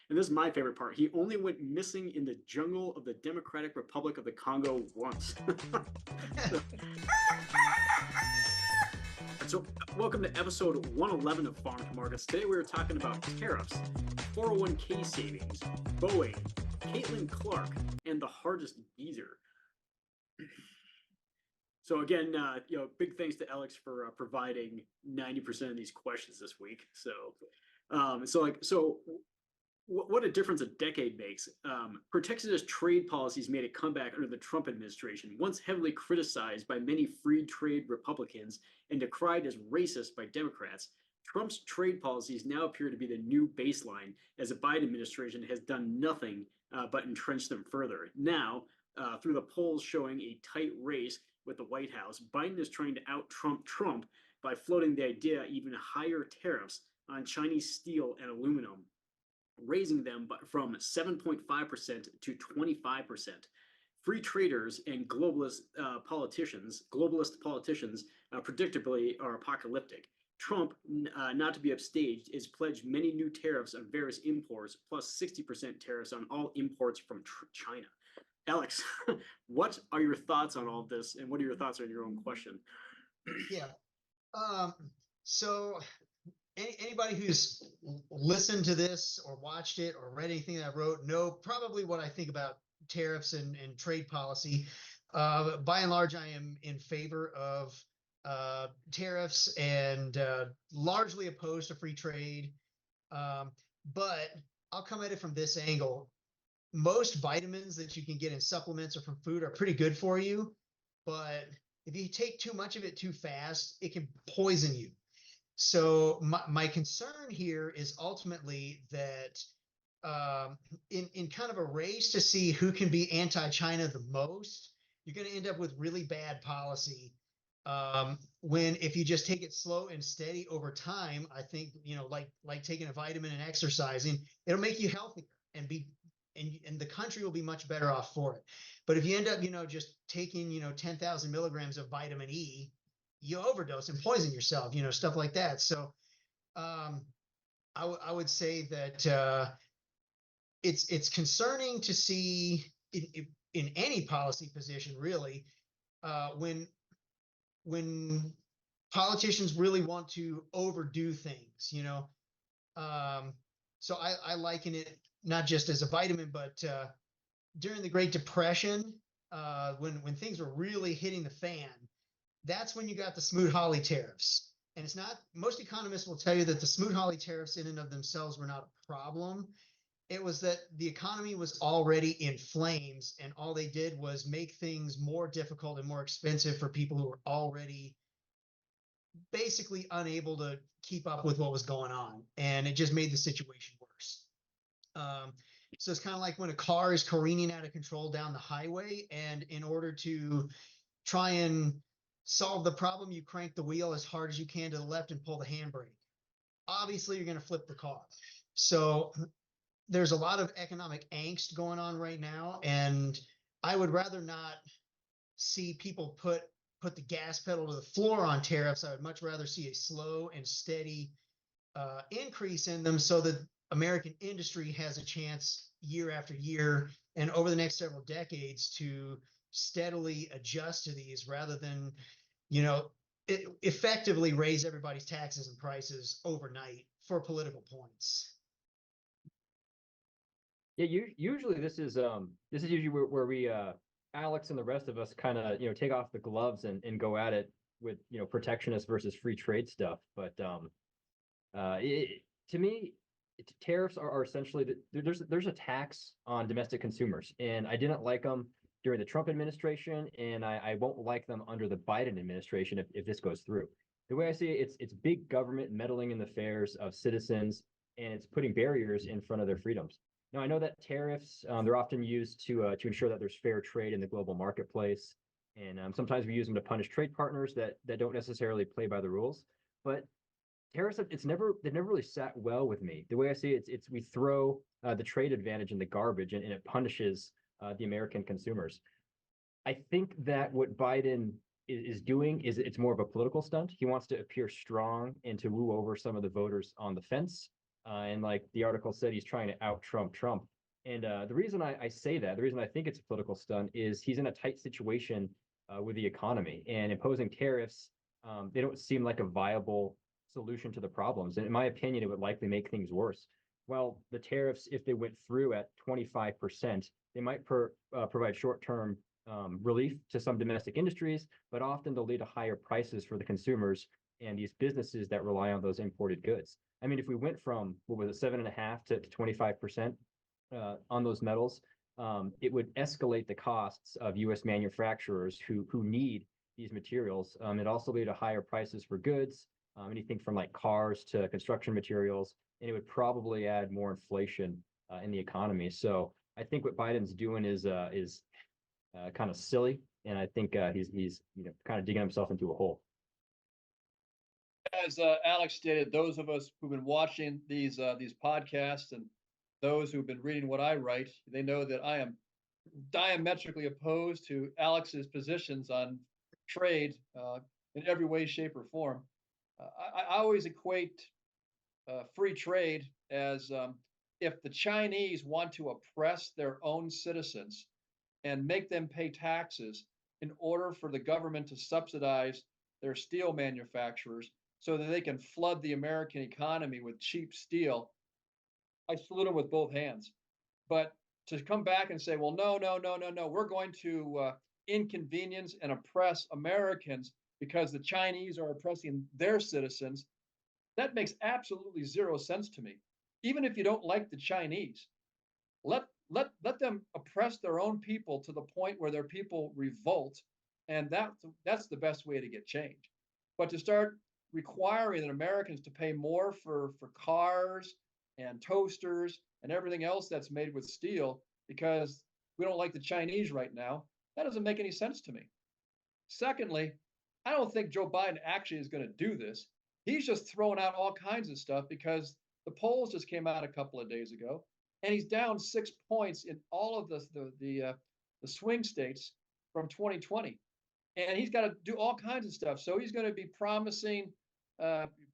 And this is my favorite part. He only went missing in the jungle of the Democratic Republic of the Congo once. so, so, welcome to episode 111 of Farm to Markets. Today we are talking about tariffs, 401k savings, Boeing, Caitlin Clark, and the hardest geezer. So again, big thanks to Alex for providing 90% of these questions this week. What a difference a decade makes. Protectionist trade policies made a comeback under the Trump administration, once heavily criticized by many free trade Republicans and decried as racist by Democrats. Trump's trade policies now appear to be the new baseline, as the Biden administration has done nothing but entrench them further. Now, through the polls showing a tight race with the White House, Biden is trying to out-Trump Trump by floating the idea of even higher tariffs on Chinese steel and aluminum, raising them from 7.5% to 25%. Free traders and globalist politicians, predictably are apocalyptic. Trump, not to be upstaged, is pledged many new tariffs on various imports, plus 60% tariffs on all imports from China. Alex, what are your thoughts on all this, and what are your thoughts on your own question? Yeah. So anybody who's listened to this or watched it or read anything that I wrote know probably what I think about tariffs and trade policy. By and large, I am in favor of tariffs and largely opposed to free trade. But I'll come at it from this angle. Most vitamins that you can get in supplements or from food are pretty good for you, but if you take too much of it too fast, it can poison you. So my concern here is ultimately that in kind of a race to see who can be anti-China the most, you're going to end up with really bad policy. When if you just take it slow and steady over time, I think, like taking a vitamin and exercising, it'll make you healthier and the country will be much better off for it. But if you end up, just taking, 10,000 milligrams of vitamin E, you overdose and poison yourself, stuff like that. So I would say that it's concerning to see in any policy position, really, when politicians really want to overdo things, so I liken it not just as a vitamin, but during the Great Depression, when things were really hitting the fan, that's when you got the Smoot-Hawley tariffs. And it's not, most economists will tell you that the Smoot-Hawley tariffs in and of themselves were not a problem. It was that the economy was already in flames, and all they did was make things more difficult and more expensive for people who were already basically unable to keep up with what was going on. And it just made the situation worse. So it's kind of like when a car is careening out of control down the highway, and in order to try and solve the problem, you crank the wheel as hard as you can to the left and pull the handbrake. Obviously, you're going to flip the car. So there's a lot of economic angst going on right now, and I would rather not see people put the gas pedal to the floor on tariffs. I would much rather see a slow and steady increase in them, so that American industry has a chance year after year and over the next several decades to steadily adjust to these, rather than, effectively raise everybody's taxes and prices overnight for political points. Yeah, usually this is usually where we Alex and the rest of us kind of take off the gloves and go at it with protectionist versus free trade stuff. But to me, tariffs are essentially there's a tax on domestic consumers, and I didn't like them during the Trump administration, and I won't like them under the Biden administration if this goes through. The way I see it, it's big government meddling in the affairs of citizens, and it's putting barriers in front of their freedoms. Now, I know that tariffs, they're often used to ensure that there's fair trade in the global marketplace, and sometimes we use them to punish trade partners that don't necessarily play by the rules. But tariffs, they've never really sat well with me. The way I see it, it's we throw the trade advantage in the garbage, and it punishes the American consumers. I think that what Biden is doing is it's more of a political stunt. He wants to appear strong and to woo over some of the voters on the fence. And like the article said, he's trying to out Trump Trump. And the reason I say that, the reason I think it's a political stunt is he's in a tight situation with the economy, and imposing tariffs, they don't seem like a viable solution to the problems. And in my opinion, it would likely make things worse. Well, the tariffs, if they went through at 25%, they might provide short-term relief to some domestic industries, but often they'll lead to higher prices for the consumers and these businesses that rely on those imported goods. I mean, if we went from what was it, 7.5 to 25% on those metals, it would escalate the costs of U.S. manufacturers who need these materials. It also lead to higher prices for goods, anything from like cars to construction materials, and it would probably add more inflation in the economy. So I think what Biden's doing is kind of silly, and I think he's kind of digging himself into a hole. As Alex stated, those of us who've been watching these podcasts and those who've been reading what I write, they know that I am diametrically opposed to Alex's positions on trade in every way, shape, or form. I always equate free trade as if the Chinese want to oppress their own citizens and make them pay taxes in order for the government to subsidize their steel manufacturers so that they can flood the American economy with cheap steel, I salute them with both hands. But to come back and say, well, no, we're going to inconvenience and oppress Americans because the Chinese are oppressing their citizens, that makes absolutely zero sense to me. Even if you don't like the Chinese, let them oppress their own people to the point where their people revolt, and that's the best way to get change. But to start requiring that Americans to pay more for cars and toasters and everything else that's made with steel because we don't like the Chinese right now, that doesn't make any sense to me. Secondly, I don't think Joe Biden actually is going to do this. He's just throwing out all kinds of stuff because the polls just came out a couple of days ago, and he's down 6 points in all of the swing states from 2020. And he's got to do all kinds of stuff. So he's going to be promising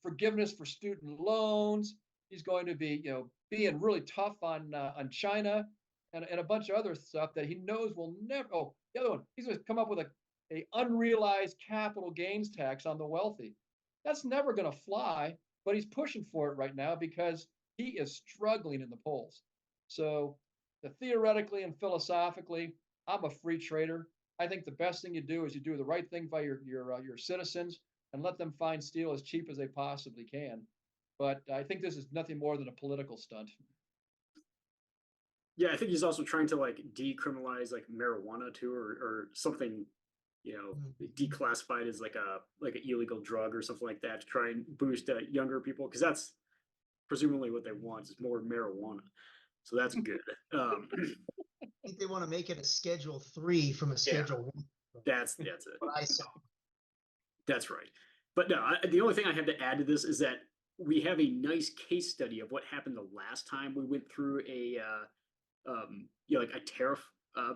forgiveness for student loans. He's going to be, being really tough on China and a bunch of other stuff that he knows will never. Oh, the other one, he's going to come up with a unrealized capital gains tax on the wealthy. That's never going to fly, but he's pushing for it right now because he is struggling in the polls. So theoretically and philosophically, I'm a free trader. I think the best thing you do is you do the right thing by your citizens and let them find steel as cheap as they possibly can. But I think this is nothing more than a political stunt. Yeah, I think he's also trying to like decriminalize like marijuana too, or something, declassified as like an illegal drug or something like that to try and boost younger people, because that's presumably what they want is more marijuana. So that's good. I think they want to make it a Schedule 3 from a Schedule 1. That's it. What I saw. That's right. But no, the only thing I have to add to this is that we have a nice case study of what happened the last time we went through a like a tariff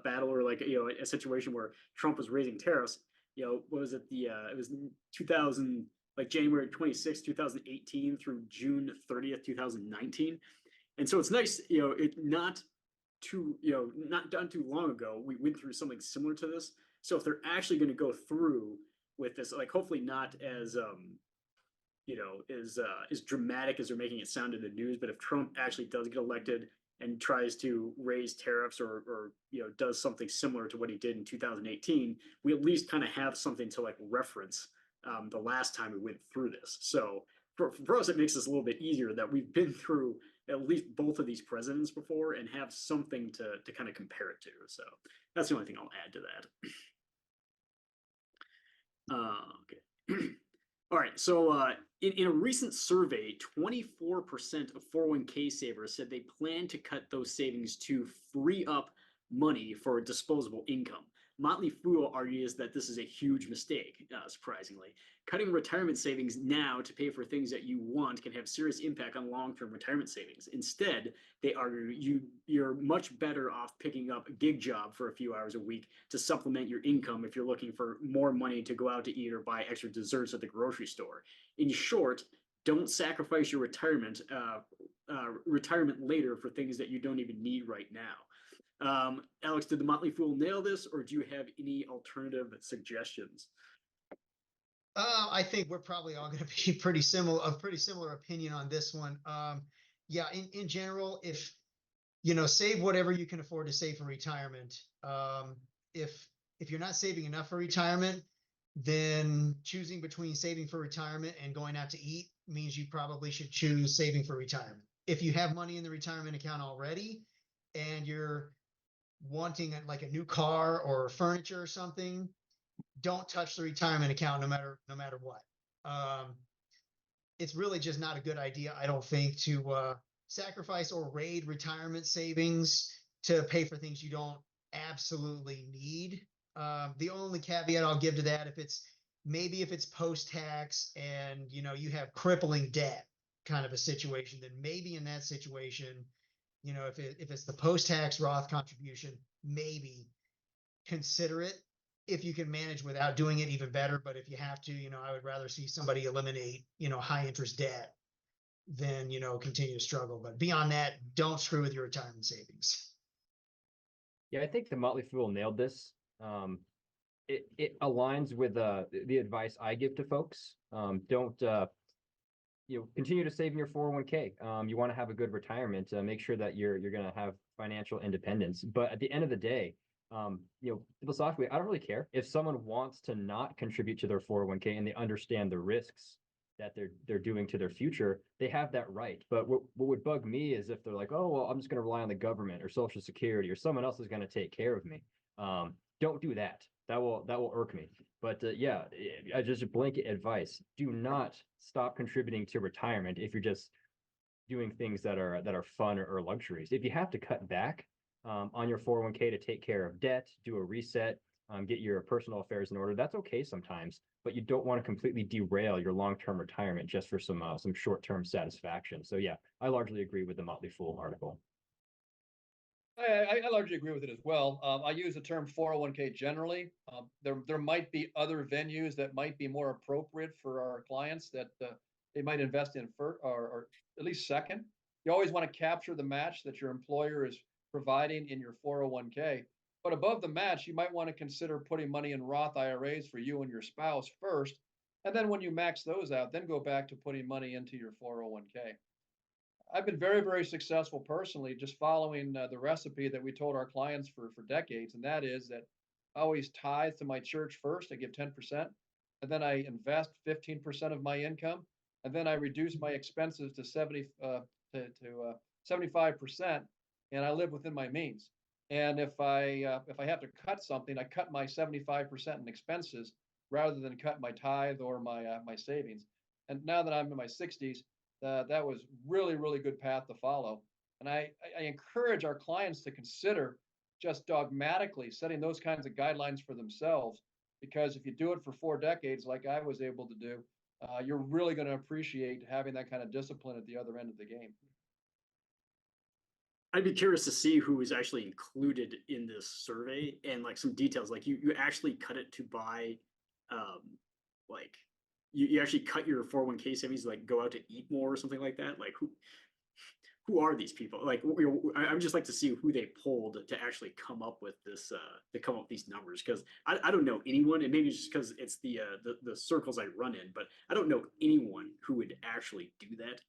battle, or like a situation where Trump was raising tariffs. What was it? It was 2000, like January 26th, 2018 through June 30th, 2019. And so it's nice, not done too long ago, we went through something similar to this. So if they're actually going to go through with this, like hopefully not as as dramatic as they're making it sound in the news, but if Trump actually does get elected and tries to raise tariffs or does something similar to what he did in 2018, we at least kind of have something to like reference the last time we went through this. So for us, it makes this a little bit easier that we've been through at least both of these presidents before and have something to kind of compare it to. So that's the only thing I'll add to that. Okay. All right. So in a recent survey, 24% of 401k savers said they plan to cut those savings to free up money for disposable income. Motley Fool argues that this is a huge mistake, surprisingly. Cutting retirement savings now to pay for things that you want can have serious impact on long-term retirement savings. Instead, they argue you're much better off picking up a gig job for a few hours a week to supplement your income if you're looking for more money to go out to eat or buy extra desserts at the grocery store. In short, don't sacrifice your retirement later for things that you don't even need right now. Alex, did the Motley Fool nail this, or do you have any alternative suggestions? I think we're probably all going to be pretty similar, a pretty similar opinion on this one. Yeah, in general, if save whatever you can afford to save for retirement. If you're not saving enough for retirement, then choosing between saving for retirement and going out to eat means you probably should choose saving for retirement. If you have money in the retirement account already and you're wanting like a new car or furniture or something, don't touch the retirement account no matter what. It's really just not a good idea, I don't think, to sacrifice or raid retirement savings to pay for things you don't absolutely need. The only caveat I'll give to that, if it's post-tax and you have crippling debt kind of a situation, then maybe in that situation, if it's the post-tax Roth contribution, maybe consider it. If you can manage without doing it, even better. But if you have to, I would rather see somebody eliminate, high interest debt than, continue to struggle. But beyond that, don't screw with your retirement savings. Yeah, I think the Motley Fool nailed this. It aligns with the advice I give to folks. Don't continue to save in your 401k. You want to have a good retirement. Make sure that you're going to have financial independence. But at the end of the day, philosophically, I don't really care if someone wants to not contribute to their 401k and they understand the risks that they're doing to their future. They have that right. But what would bug me is if they're like, oh, well, I'm just going to rely on the government or Social Security or someone else is going to take care of me. Don't do that. That will irk me. But yeah, just a blanket advice: do not stop contributing to retirement if you're just doing things that are fun or luxuries. If you have to cut back on your 401k to take care of debt, do a reset, get your personal affairs in order, that's okay sometimes. But you don't want to completely derail your long-term retirement just for some short-term satisfaction. So yeah, I largely agree with the Motley Fool article. I largely agree with it as well. I use the term 401k generally. There might be other venues that might be more appropriate for our clients that they might invest in first or at least second. You always want to capture the match that your employer is providing in your 401k. But above the match, you might want to consider putting money in Roth IRAs for you and your spouse first. And then when you max those out, then go back to putting money into your 401k. I've been very, very successful personally just following the recipe that we told our clients for decades. And that is that I always tithe to my church first. I give 10%. And then I invest 15% of my income. And then I reduce my expenses to 75%. And I live within my means. And if I have to cut something, I cut my 75% in expenses rather than cut my tithe or my savings. And now that I'm in my 60s, that was really, really good path to follow. And I encourage our clients to consider just dogmatically setting those kinds of guidelines for themselves, because if you do it for 4 decades, like I was able to do, you're really going to appreciate having that kind of discipline at the other end of the game. I'd be curious to see who is actually included in this survey and like some details. Like you actually cut it to buy, like you actually cut your 401k savings, like go out to eat more or something like that. Like who are these people? Like I would just like to see who they pulled to actually come up with this, to come up with these numbers, because I don't know anyone, and maybe it's just because it's the circles I run in, but I don't know anyone who would actually do that.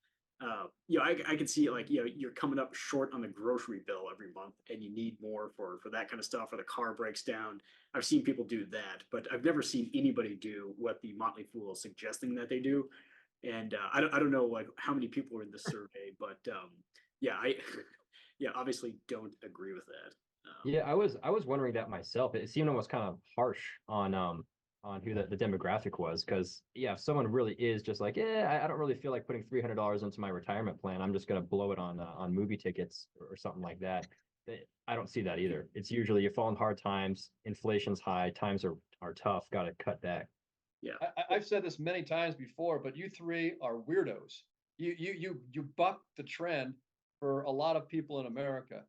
I can see like you're coming up short on the grocery bill every month, and you need more for that kind of stuff, or the car breaks down. I've seen people do that, but I've never seen anybody do what the Motley Fool is suggesting that they do. And I don't know like how many people are in this survey, but I obviously don't agree with that. Yeah, I was wondering that myself. It seemed almost kind of harsh on who the demographic was, because yeah, if someone really is just like, I don't really feel like putting $300 into my retirement plan, I'm just gonna blow it on movie tickets or something like that. I don't see that either. It's usually you fall in hard times, inflation's high, times are tough, got to cut back. Yeah, I've said this many times before, but you three are weirdos. You buck the trend for a lot of people in America,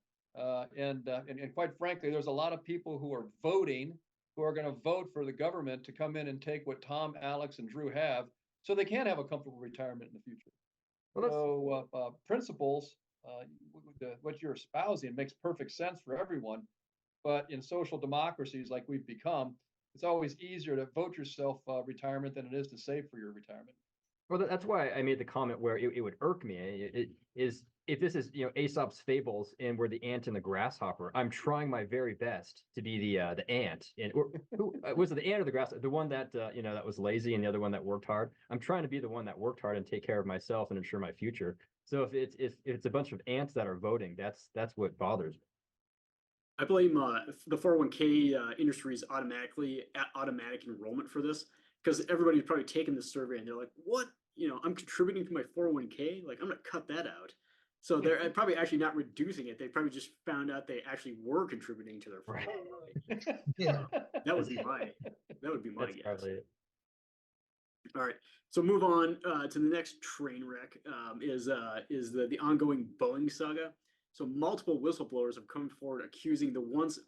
and quite frankly, there's a lot of people who are voting, who are going to vote for the government to come in and take what Tom, Alex, and Drew have so they can have a comfortable retirement in the future. Well, that's So principles, what you're espousing makes perfect sense for everyone. But in social democracies like we've become, it's always easier to vote yourself retirement than it is to save for your retirement. Well, that's why I made the comment where it would irk me. It is if this is Aesop's fables and we're the ant and the grasshopper. I'm trying my very best to be the ant and or who was it, the ant or the grass? The one that that was lazy and the other one that worked hard. I'm trying to be the one that worked hard and take care of myself and ensure my future. So if it's a bunch of ants that are voting, that's what bothers me. I blame the 401k industry is automatic enrollment for this because everybody's probably taken this survey and they're like, what? I'm contributing to my 401k. Like, I'm going to cut that out. So they're probably actually not reducing it. They probably just found out they actually were contributing to their Right. 401k. Yeah. That would be my That's guess. probably it. All right, so move on to the next train wreck. Is the ongoing Boeing saga. So multiple whistleblowers have come forward accusing the once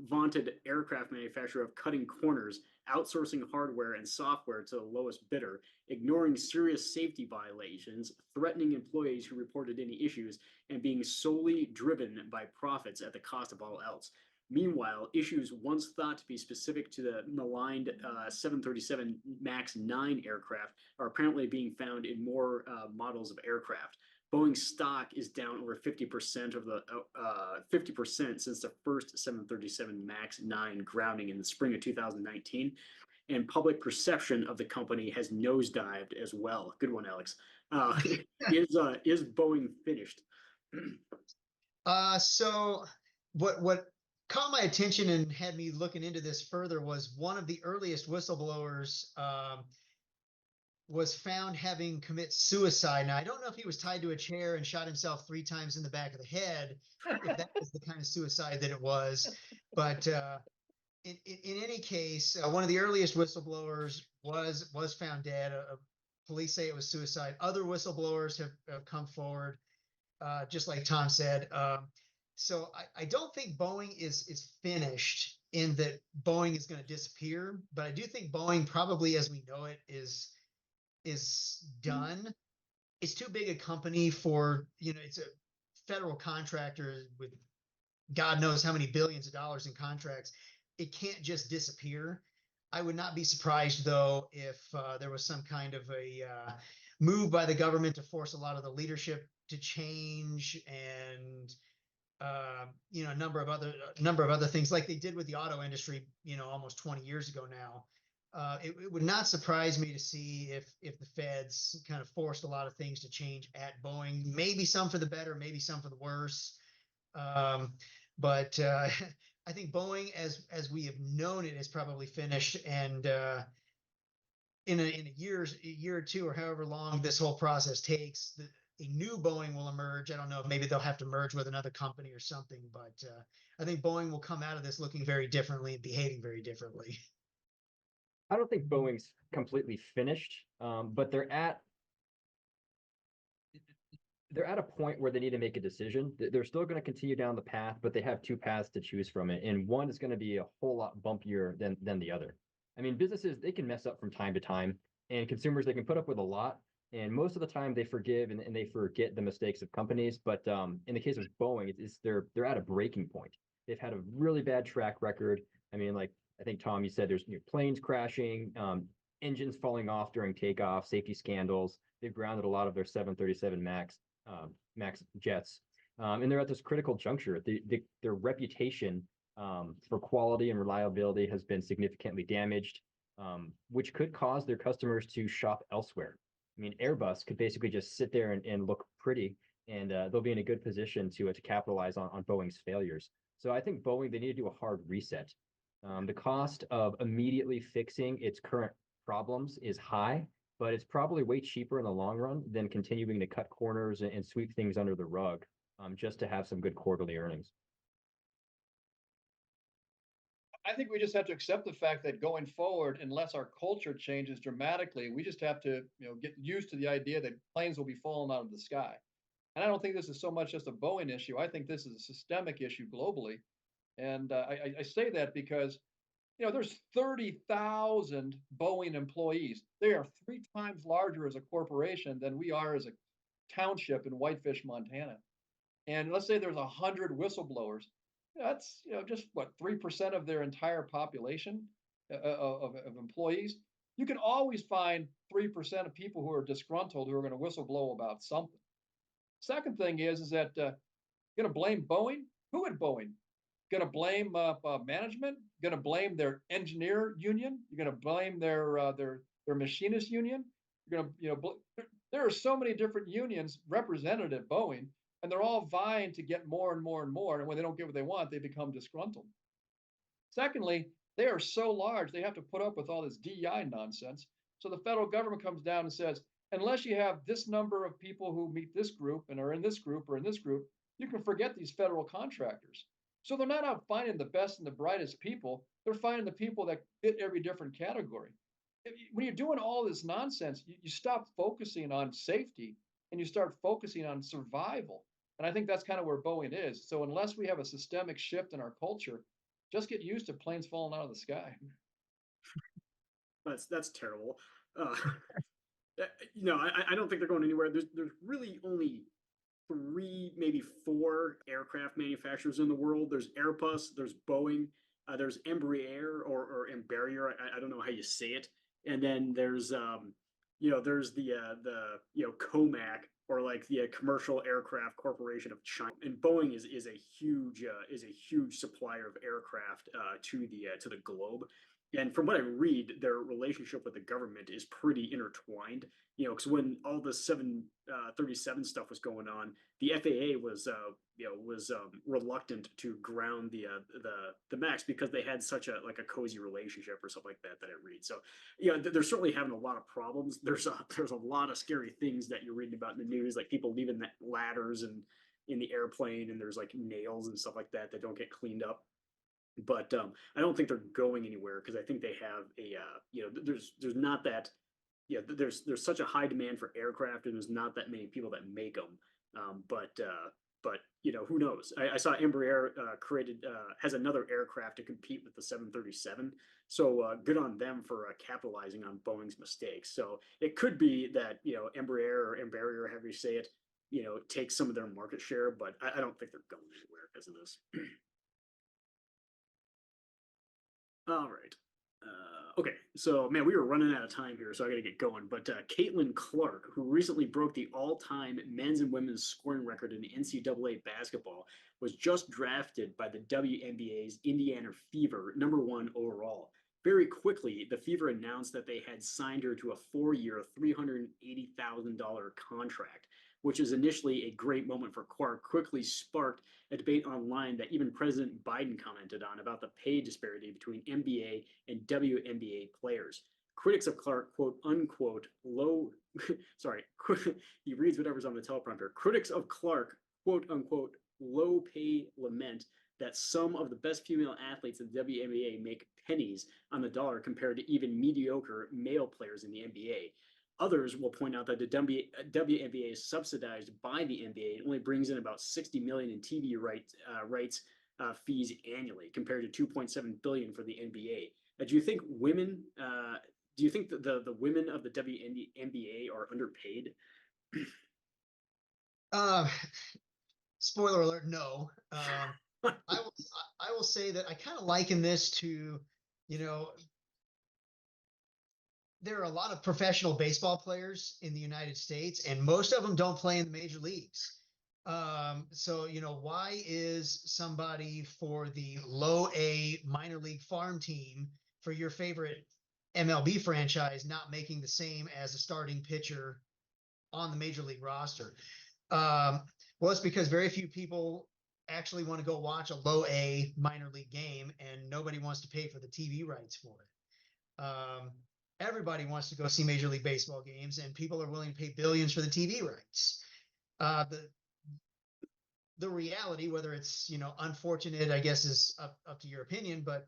vaunted aircraft manufacturer of cutting corners, outsourcing hardware and software to the lowest bidder, ignoring serious safety violations, threatening employees who reported any issues, and being solely driven by profits at the cost of all else. Meanwhile, issues once thought to be specific to the maligned 737 MAX 9 aircraft are apparently being found in more models of aircraft. Boeing stock is down over 50% of the 50% since the first 737 MAX 9 grounding in the spring of 2019, and public perception of the company has nosedived as well. Good one, Alex. Is Boeing finished? So what caught my attention and had me looking into this further was one of the earliest whistleblowers was found having commit suicide. Now, I don't know if he was tied to a chair and shot himself 3 times in the back of the head, if that was the kind of suicide that it was. But in any case, one of the earliest whistleblowers was found dead. Police say it was suicide. Other whistleblowers have come forward, just like Tom said. So I don't think Boeing is finished in that Boeing is going to disappear, but I do think Boeing probably as we know it is done. It's too big a company for, it's a federal contractor with God knows how many billions of dollars in contracts. It can't just disappear. I would not be surprised though if there was some kind of a move by the government to force a lot of the leadership to change and a number of other things like they did with the auto industry, almost 20 years ago now. It would not surprise me to see if the feds kind of forced a lot of things to change at Boeing, maybe some for the better, maybe some for the worse. But I think Boeing, as we have known it, is probably finished. And in a year or two, or however long this whole process takes, a new Boeing will emerge. I don't know if maybe they'll have to merge with another company or something, but I think Boeing will come out of this looking very differently and behaving very differently. I don't think Boeing's completely finished, but they're at a point where they need to make a decision. They're still going to continue down the path, but they have 2 paths to choose from it, and one is going to be a whole lot bumpier than the other. I mean, businesses, they can mess up from time to time, and consumers, they can put up with a lot, and most of the time they forgive and they forget the mistakes of companies. But in the case of Boeing, they're at a breaking point. They've had a really bad track record. I mean, like I think Tom, you said there's planes crashing, engines falling off during takeoff, safety scandals. They've grounded a lot of their 737 MAX jets, and they're at this critical juncture. Their reputation for quality and reliability has been significantly damaged, which could cause their customers to shop elsewhere. I mean, Airbus could basically just sit there and look pretty, and they'll be in a good position to capitalize on Boeing's failures. So I think Boeing, they need to do a hard reset. The cost of immediately fixing its current problems is high, but it's probably way cheaper in the long run than continuing to cut corners and sweep things under the rug just to have some good quarterly earnings. I think we just have to accept the fact that going forward, unless our culture changes dramatically, we just have to, get used to the idea that planes will be falling out of the sky. And I don't think this is so much just a Boeing issue. I think this is a systemic issue globally. And I say that because, there's 30,000 Boeing employees. They are 3 times larger as a corporation than we are as a township in Whitefish, Montana. And let's say there's 100 whistleblowers. That's just what 3% of their entire population of employees. You can always find 3% of people who are disgruntled who are going to whistleblow about something. Second thing is that going to blame Boeing? Who at Boeing? Going to blame management? Going to blame their engineer union? You're going to blame their machinist union? You're going to there are so many different unions represented at Boeing, and they're all vying to get more and more and more. And when they don't get what they want, they become disgruntled. Secondly, they are so large, they have to put up with all this DEI nonsense. So the federal government comes down and says, unless you have this number of people who meet this group and are in this group or in this group, you can forget these federal contractors. So they're not out finding the best and the brightest people. They're finding the people that fit every different category. When you're doing all this nonsense, you stop focusing on safety and you start focusing on survival. And I think that's kind of where Boeing is. So unless we have a systemic shift in our culture, just get used to planes falling out of the sky. That's terrible. Uh, I don't think they're going anywhere. There's really only 3, maybe 4 aircraft manufacturers in the world. There's Airbus, there's Boeing, there's Embraer or Embraer. I don't know how you say it. And then there's there's the COMAC, or like the Commercial Aircraft Corporation of China. And Boeing is a huge supplier of aircraft to the globe. And from what I read, their relationship with the government is pretty intertwined. Because when all the 737 stuff was going on, the FAA was reluctant to ground the Max because they had such a cozy relationship or something like that I read. So they're certainly having a lot of problems. There's a lot of scary things that you're reading about in the news, like people leaving ladders and in the airplane, and there's like nails and stuff like that don't get cleaned up. But I don't think they're going anywhere because I think they have there's not that there's such a high demand for aircraft, and there's not that many people that make them. But who knows? I saw Embraer has another aircraft to compete with the 737. So good on them for capitalizing on Boeing's mistakes. So it could be that Embraer or Embraer, however you say it, takes some of their market share, but I don't think they're going anywhere because of this. All right. Okay, so man, we were running out of time here, so I got to get going. But Caitlin Clark, who recently broke the all-time men's and women's scoring record in NCAA basketball, was just drafted by the WNBA's Indiana Fever, #1 overall. Very quickly, the Fever announced that they had signed her to a 4-year, $380,000 contract, which is initially a great moment for Clark, quickly sparked a debate online that even President Biden commented on about the pay disparity between NBA and WNBA players. Critics of Clark, quote unquote, he reads whatever's on the teleprompter. Critics of Clark, quote unquote, low pay lament that some of the best female athletes in the WNBA make pennies on the dollar compared to even mediocre male players in the NBA. Others will point out that the WNBA is subsidized by the NBA and only brings in about $60 million in TV rights fees annually, compared to $2.7 billion for the NBA. Do you think women? Do you think that the women of the WNBA are underpaid? Spoiler alert, no. I will say that I kind of liken this to, there are a lot of professional baseball players in the United States, and most of them don't play in the major leagues. So, why is somebody for the low A minor league farm team for your favorite MLB franchise not making the same as a starting pitcher on the major league roster? Well, it's because very few people actually want to go watch a low A minor league game, and nobody wants to pay for the TV rights for it. Everybody wants to go see Major League Baseball games, and people are willing to pay billions for the TV rights. The reality, whether it's unfortunate, I guess is up to your opinion, but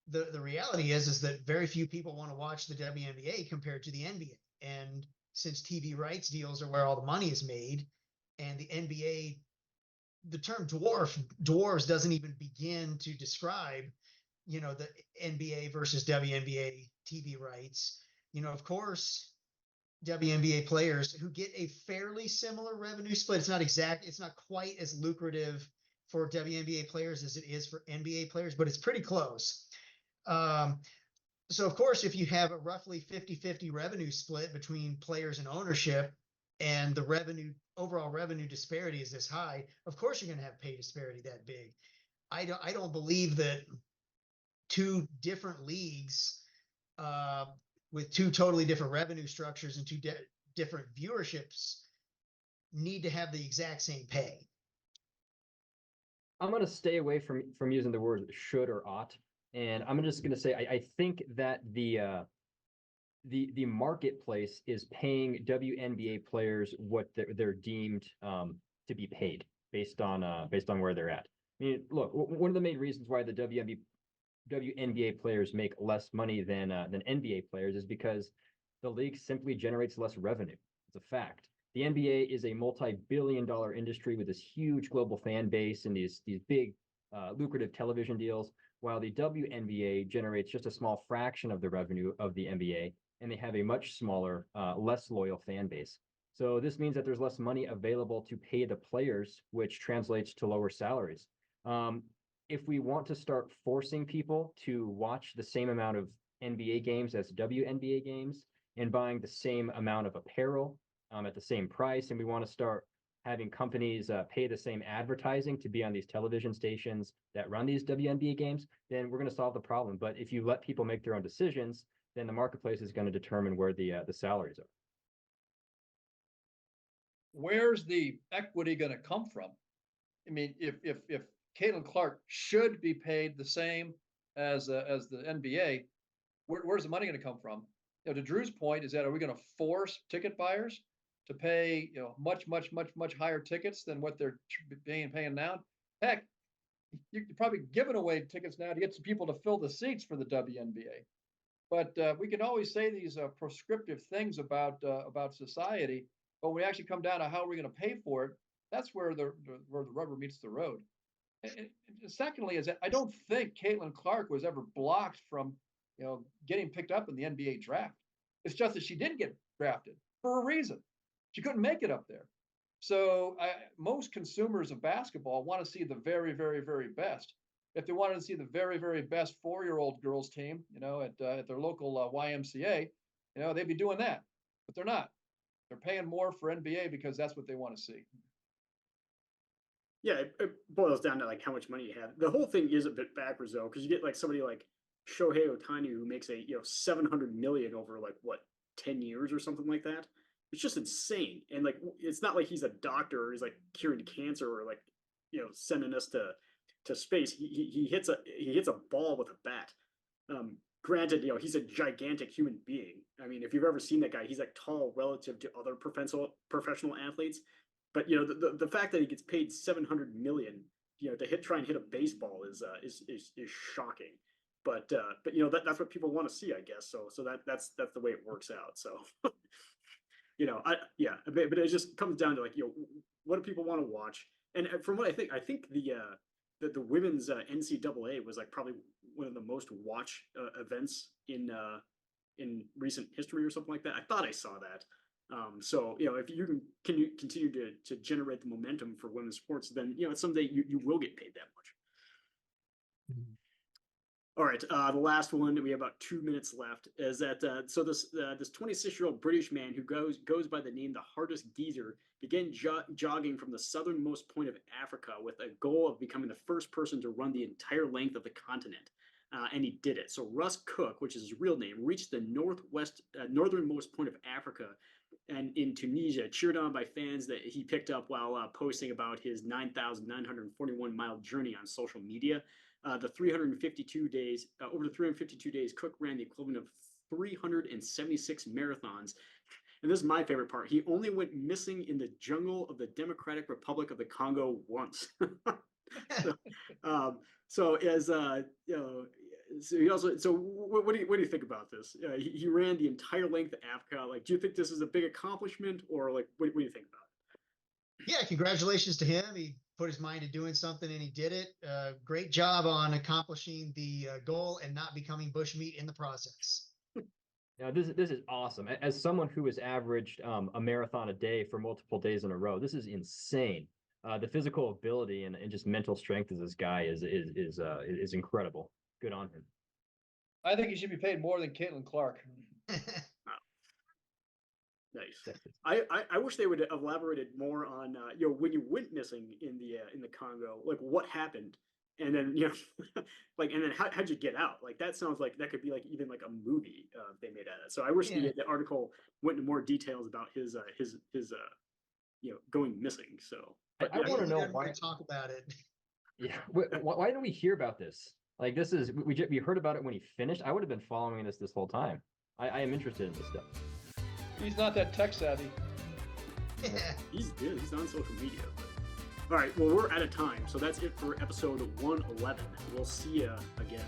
the reality is that very few people want to watch the WNBA compared to the NBA. And since TV rights deals are where all the money is made, and the NBA, the term dwarves doesn't even begin to describe the NBA versus WNBA TV rights. Of course, WNBA players who get a fairly similar revenue split. It's not quite as lucrative for WNBA players as it is for NBA players, but it's pretty close. So of course, if you have a roughly 50-50 revenue split between players and ownership, and the overall revenue disparity is this high, of course you're going to have pay disparity that big. I don't believe that two different leagues with two totally different revenue structures and two different viewerships need to have the exact same pay. I'm going to stay away from using the word should or ought, and I'm just going to say I think that the marketplace is paying WNBA players what they're deemed to be paid based on where they're at. I mean, look, one of the main reasons why the WNBA players make less money than NBA players is because the league simply generates less revenue. It's a fact. The NBA is a multi-billion-dollar industry with this huge global fan base and these big lucrative television deals, while the WNBA generates just a small fraction of the revenue of the NBA, and they have a much smaller, less loyal fan base. So this means that there's less money available to pay the players, which translates to lower salaries. If we want to start forcing people to watch the same amount of NBA games as WNBA games and buying the same amount of apparel at the same price, and we want to start having companies pay the same advertising to be on these television stations that run these WNBA games, then we're going to solve the problem. But if you let people make their own decisions, then the marketplace is going to determine where the salaries are. Where's the equity going to come from? I mean, if Caitlin Clark should be paid the same as the NBA, where's the money going to come from? To Drew's point, is that are we going to force ticket buyers to pay much higher tickets than what they're paying now? Heck, you're probably giving away tickets now to get some people to fill the seats for the WNBA. But we can always say these prescriptive things about society, but when we actually come down to how we're going to pay for it, that's where the rubber meets the road. And secondly, is that I don't think Caitlin Clark was ever blocked from getting picked up in the NBA draft. It's just that she didn't get drafted for a reason. She couldn't make it up there. So most consumers of basketball want to see the very, very, very best. If they wanted to see the very, very best 4-year-old girls team, at their local YMCA, they'd be doing that. But they're not. They're paying more for NBA because that's what they want to see. Yeah, it boils down to like how much money you have. The whole thing is a bit backwards though, because you get like somebody like Shohei Ohtani who makes a 700 million over like what 10 years or something like that. It's just insane, and like it's not like he's a doctor or he's like curing cancer or like sending us to space. He hits a ball with a bat. Granted, he's a gigantic human being. I mean, if you've ever seen that guy, he's like tall relative to other professional athletes. But the fact that he gets paid 700 million, to try and hit a baseball is shocking. But that's what people want to see, I guess. So that's the way it works out. So but it just comes down to like what do people want to watch? And from what I think the women's NCAA was like probably one of the most watched events in recent history or something like that. I thought I saw that. So if you can continue to generate the momentum for women's sports, then someday you will get paid that much. Mm-hmm. All right, the last one, we have about 2 minutes left, is that so this 26-year-old British man who goes by the name the Hardest Geezer began jogging from the southernmost point of Africa with a goal of becoming the first person to run the entire length of the continent. And he did it. So Russ Cook, which is his real name, reached the northernmost point of Africa and in Tunisia, cheered on by fans that he picked up while posting about his 9,941-mile journey on social media. Over the 352 days, Cook ran the equivalent of 376 marathons. And this is my favorite part. He only went missing in the jungle of the Democratic Republic of the Congo once. So what do you think about this? He ran the entire length of Africa. Like, do you think this is a big accomplishment, or like what do you think about it? Yeah, congratulations to him. He put his mind to doing something and he did it. Great job on accomplishing the goal and not becoming bushmeat in the process. Now, this is awesome. As someone who has averaged a marathon a day for multiple days in a row, this is insane. The physical ability and just mental strength of this guy is incredible. Good on him. I think he should be paid more than Caitlin Clark. Nice. I wish they would have elaborated more on when you went missing in the Congo, like what happened, and then like and then how'd you get out? Like that sounds like that could be like even like a movie they made out of it. So I wish the article went into more details about his going missing. So I want to know why. Talk about it. Yeah, why don't we hear about this? Like this is we heard about it when he finished. I would have been following this whole time. I am interested in this stuff. He's not that tech savvy. He's on social media. All right, well, we're out of time, so that's it for episode 111. We'll see you again.